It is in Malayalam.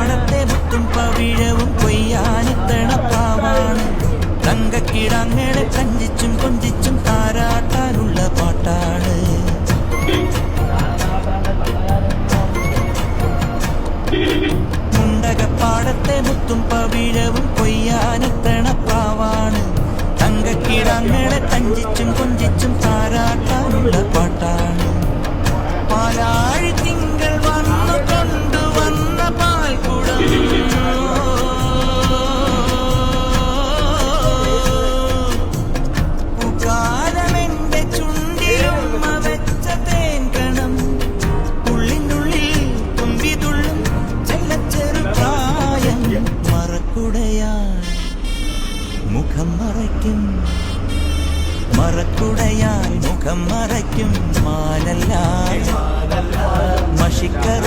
പാടത്തെ മുത്തും പവിഴവും കൊയ്യാനെത്തണ പാവാണ്. തങ്കക്കിടാങ്ങളെ കഞ്ചിച്ചും കൊഞ്ചിച്ചും താരാട്ടാനുള്ള പാട്ടാണ്. മുണ്ടകപ്പാടത്തെ മുത്തും പവിഴവും കൊയ്യാനെത്തണ പാവാണ്. തങ്കക്കിടാങ്ങളെ കഞ്ചിച്ചും കൊഞ്ചിച്ചും താരാട്ടാനുള്ള പാട്ടാണ്. പാലാഴി തിങ്കൾ വന്നു കൊണ്ടുവന്ന പാൽക്കുടം കാലമെന്റെ ചുണ്ടിലുമ്മ വെച്ച തേൻകണം. ഉള്ളിനുള്ളിൽ തുമ്പിതുള്ളും ചെല്ലച്ചെറു പ്രായം. മറക്കുടയാൽ മുഖം മറയ്ക്കും, മറക്കുടയാൽ മുഖം മറയ്ക്കും. മാനല്ല മഷിക്കറ